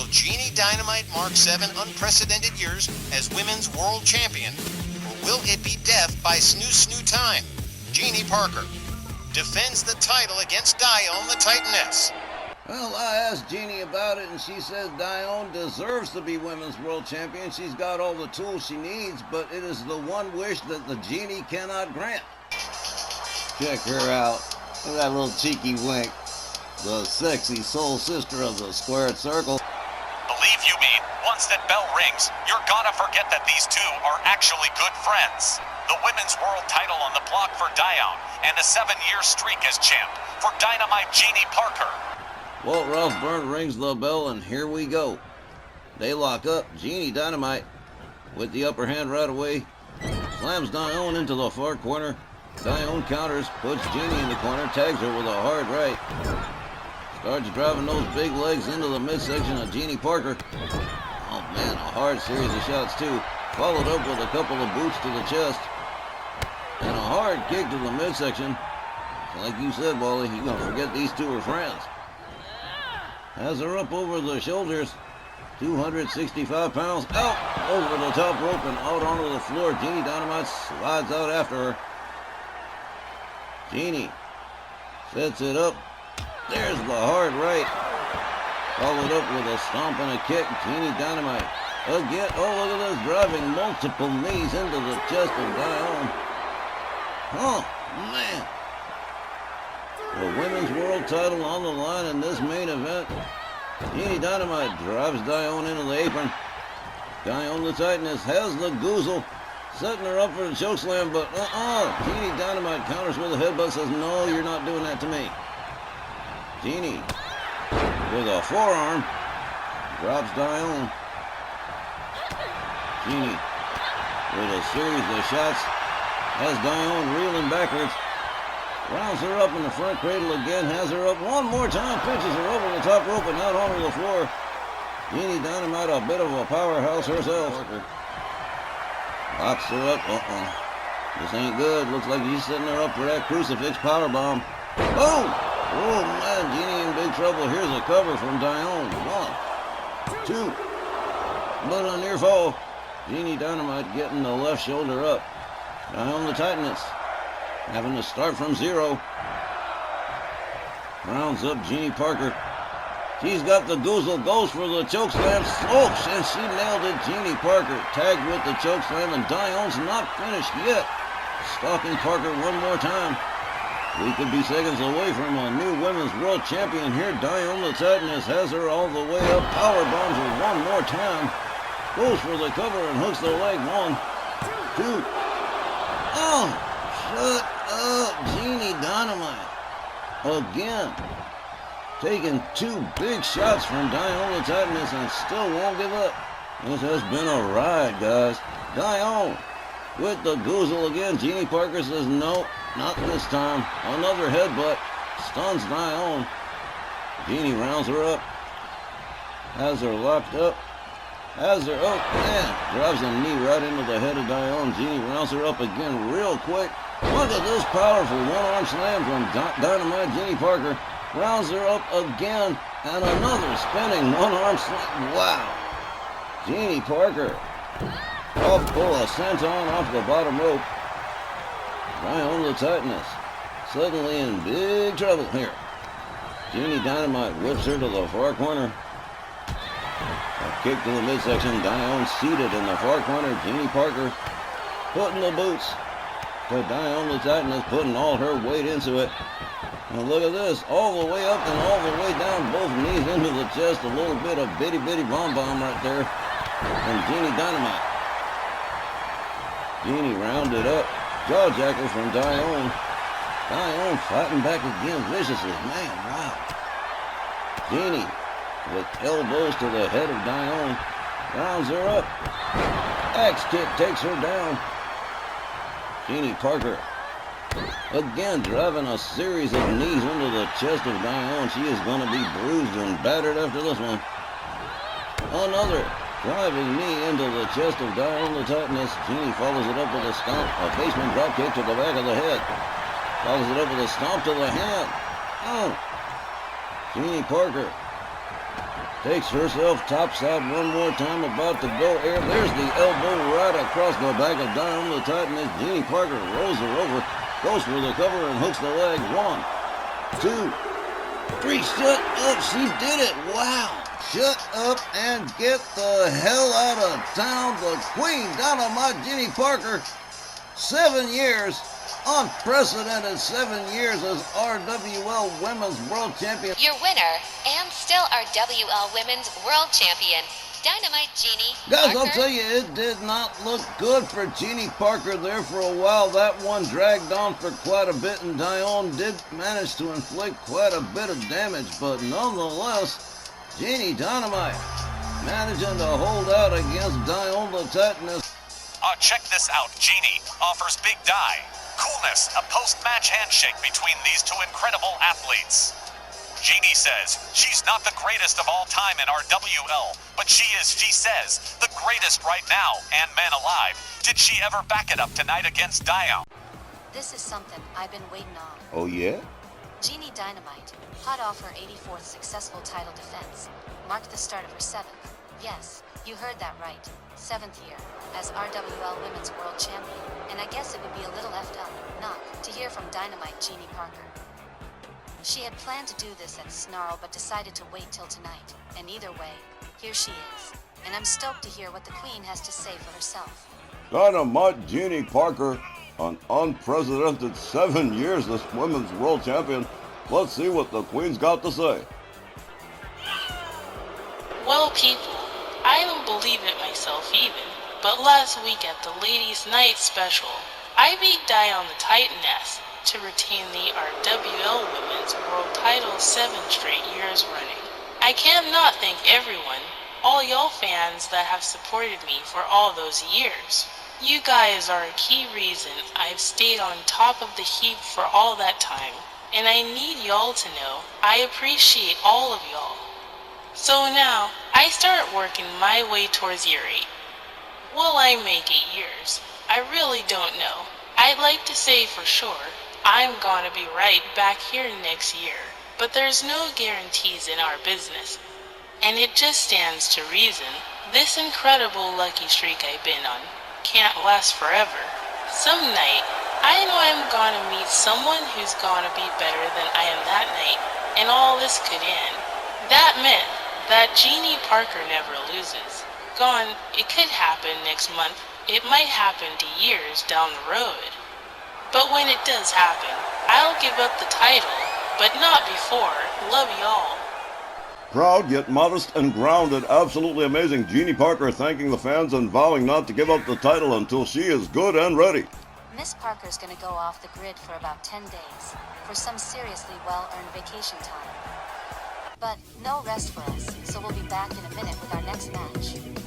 Will Genie Dynamite mark 7 unprecedented years as women's world champion? Or will it be death by snoo time? Genie Parker defends the title against Dione the Titaness. Well, I asked Genie about it, and she says Dione deserves to be women's world champion. She's got all the tools she needs, but it is the one wish that the Genie cannot grant. Check her out. Look at that little cheeky wink. The sexy soul sister of the squared circle. Believe you me, once that bell rings, you're gonna forget that these two are actually good friends. The women's world title on the block for Dione, and a 7-year streak as champ for Dynamite Genie Parker. Walt Ralph Burn rings the bell, and here we go. They lock up. Genie Dynamite with the upper hand right away. Slams Dione into the far corner. Dione counters, puts Genie in the corner, tags her with a hard right. Starts driving those big legs into the midsection of Genie Parker. Oh man, a hard series of shots too. Followed up with a couple of boots to the chest. And a hard kick to the midsection. Like you said, Wally, you're gonna forget these two are friends. Has her up over the shoulders. 265 pounds. Out over the top rope and out onto the floor. Genie Dynamite slides out after her. Genie sets it up. There's the hard right. Followed up with a stomp and a kick. Genie Dynamite. Again, oh look at this, driving multiple knees into the chest of Dione. Oh, man. The women's world title on the line in this main event. Genie Dynamite drives Dione into the apron. Dione the Titaness has the goozle. Setting her up for the chokeslam, but Genie Dynamite counters with a headbutt, says, no, you're not doing that to me. Genie with a forearm drops Dione. Genie with a series of shots has Dione reeling backwards. Rounds her up in the front cradle again, has her up one more time, pitches her over the top rope and out onto the floor. Genie Dynamite, a bit of a powerhouse herself. Locks her up. This ain't good. Looks like he's setting her up for that crucifix powerbomb. Oh! Oh man, Genie in big trouble. Here's a cover from Dione. 1, 2. But a near fall. Genie Dynamite getting the left shoulder up. Dione the Titaness having to start from 0. Rounds up Genie Parker. She's got the goozle, goes for the chokeslam, slopes, and she nailed it. Genie Parker tagged with the chokeslam, and Dione's not finished yet. Stalking Parker one more time. We could be seconds away from a new women's world champion here. Dione the Titaness has her all the way up. Power bombs her one more time. Goes for the cover and hooks the leg. 1, 2. Oh, shut up, Genie Dynamite. Again. Taking 2 big shots from Dione the Titaness and still won't give up. This has been a ride, guys. Dione with the goozle again. Genie Parker says, no, not this time. Another headbutt. Stuns Dione. Genie rounds her up. Has her locked up. Has her up. Man, drives a knee right into the head of Dione. Genie rounds her up again real quick. Look at this powerful one-arm slam from Dynamite Genie Parker. Rounds her up again, and another spinning one-arm slam. Wow. Genie Parker off pull a senton off the bottom rope. Dione the Titaness suddenly in big trouble here. Genie Dynamite whips her to the far corner. A kick to the midsection. Dione seated in the far corner. Genie Parker putting the boots to Dione the Titaness, putting all her weight into it. And look at this, all the way up and all the way down, both knees into the chest, a little bit of bitty bomb right there from Genie Dynamite. Genie rounded up, jawjacker from Dione. Dione fighting back again viciously, man, wow. Genie with elbows to the head of Dione, rounds her up. Axe kick takes her down. Genie Parker again driving a series of knees into the chest of Dione. She is going to be bruised and battered after this one. Another driving knee into the chest of Dione the Titaness. Genie follows it up with a stomp. A basement drop kick to the back of the head. Follows it up with a stomp to the hand. Oh. Genie Parker Takes herself topside one more time, about to go air. There's the elbow right across the back of Diane the Titan as Genie Parker rolls her over, goes for the cover and hooks the leg. 1, 2, 3. Shut up. She did it. Wow. Shut up and get the hell out of town. The Queen Dynamite Genie Parker. 7 years. Unprecedented 7 years as RWL Women's World Champion. Your winner and still RWL Women's World Champion, Dynamite Genie Guys, Parker. I'll tell you, it did not look good for Genie Parker there for a while. That one dragged on for quite a bit, and Dione did manage to inflict quite a bit of damage, but nonetheless, Genie Dynamite managing to hold out against Dione the Titan. Check this out. Genie offers Big Di coolness, a post-match handshake between these two incredible athletes. Genie says she's not the greatest of all time in RWL, but she says, the greatest right now and man alive. Did she ever back it up tonight against Dione? This is something I've been waiting on. Oh, yeah? Genie Dynamite, hot off her 84th successful title defense, marked the start of her 7th. Yes, you heard that right. 7th year as RWL Women's World Champion. And I guess it would be a little effed up, not to hear from Dynamite Genie Parker. She had planned to do this at Snarl but decided to wait till tonight. And either way, here she is. And I'm stoked to hear what the Queen has to say for herself. Dynamite Genie Parker, an unprecedented 7 years as Women's World Champion. Let's see what the Queen's got to say. Well, people, I don't believe it myself even, but last week at the Ladies' Night Special, I beat Dione the Titaness to retain the RWL Women's World Title 7 straight years running. I can't not thank everyone, all y'all fans that have supported me for all those years. You guys are a key reason I've stayed on top of the heap for all that time, and I need y'all to know I appreciate all of y'all. So now, I start working my way towards year 8. Will I make 8 years? I really don't know. I'd like to say for sure, I'm gonna be right back here next year. But there's no guarantees in our business. And it just stands to reason, this incredible lucky streak I've been on can't last forever. Some night, I know I'm gonna meet someone who's gonna be better than I am that night, and all this could end. That meant that Genie Parker never loses. Gone, it could happen next month. It might happen to years down the road. But when it does happen, I'll give up the title, but not before. Love y'all. Proud yet modest and grounded, absolutely amazing. Genie Parker thanking the fans and vowing not to give up the title until she is good and ready. Miss Parker's gonna go off the grid for about 10 days, for some seriously well-earned vacation time. But no rest for us, so we'll be back in a minute with our next match.